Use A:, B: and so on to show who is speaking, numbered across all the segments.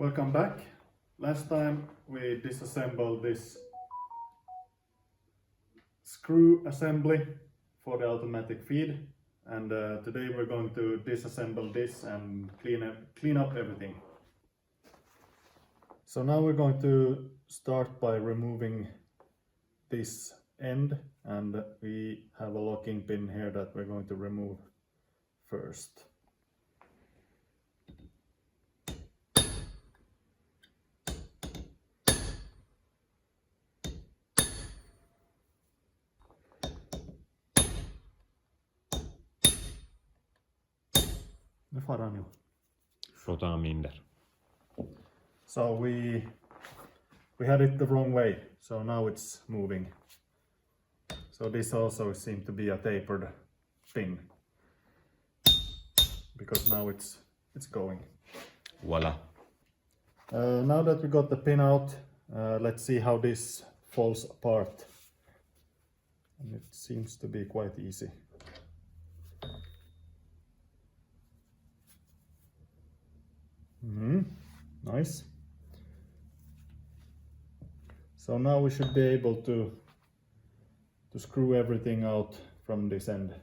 A: Welcome back. Last time we disassembled this screw assembly for the automatic feed, and today we're going to disassemble this and clean up everything. So now we're going to start by removing this end, and we have a locking pin here that we're going to remove first. Nu far nu.
B: Rota minder.
A: So we had it the wrong way, so now it's moving. So this also seemed to be a tapered pin, because now it's going.
B: Voila.
A: Now that we got the pin out, let's see how this falls apart. And it seems to be quite easy. Nice. So now we should be able to screw everything out from this end.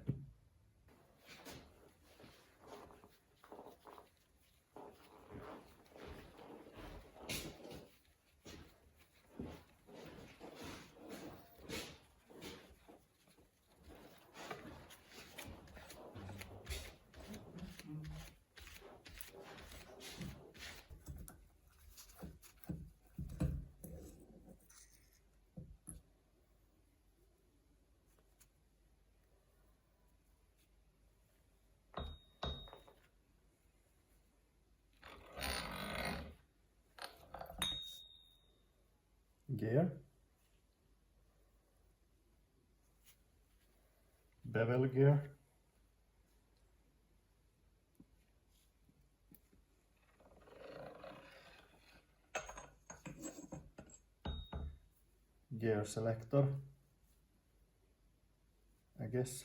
A: Gear, bevel gear, gear selector, I guess.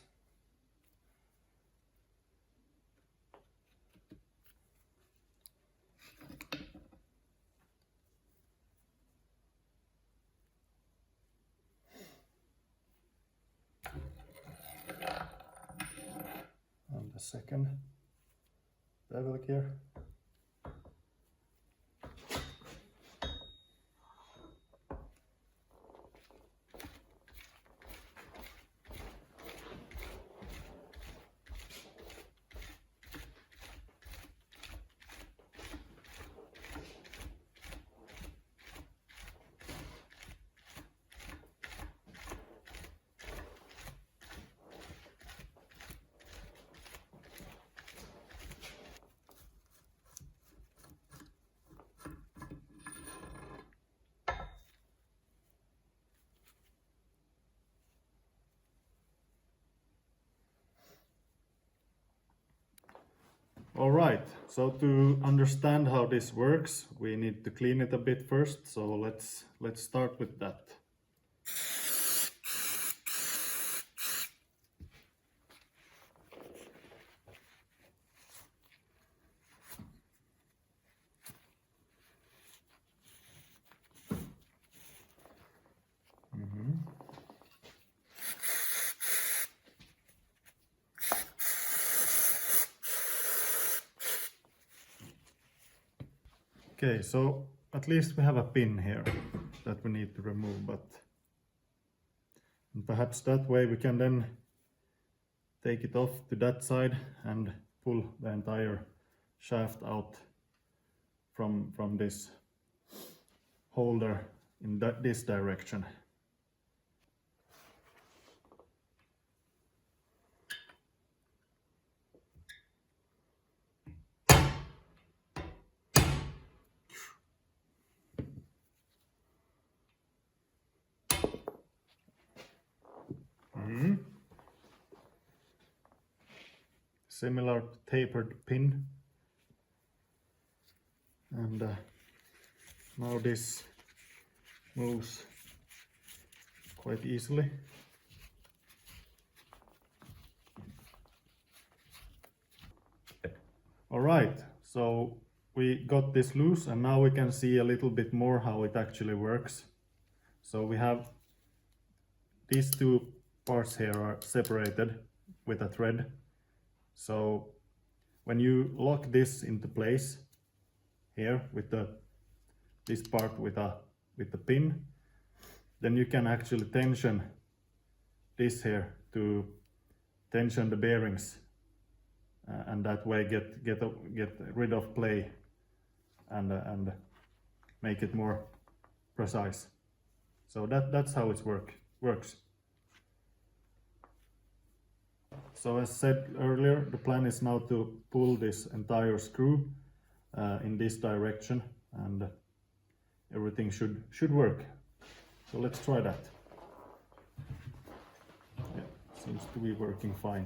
A: And the second bevel gear. All right, so to understand how this works, we need to clean it a bit first. So let's start with that. Okay, so at least we have a pin here that we need to remove, but perhaps that way we can then take it off to that side and pull the entire shaft out from this holder in this direction. Similar tapered pin, and now this moves quite easily. All right, so we got this loose, and now we can see a little bit more how it actually works. So we have these two parts here are separated with a thread. So when you lock this into place here with this part with the pin, then you can actually tension this here to tension the bearings, and that way get rid of play and make it more precise. So that's how it works. So as said earlier, the plan is now to pull this entire screw in this direction, and everything should work. So let's try that. Yeah, seems to be working fine.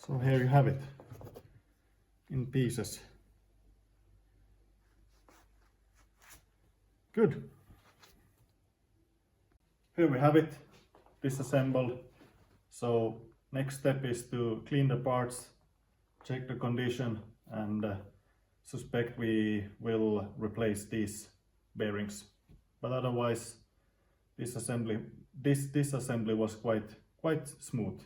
A: So here you have it in pieces. Good. Here we have it, disassembled. So next step is to clean the parts, check the condition, and suspect we will replace these bearings. But otherwise, this disassembly was quite smooth.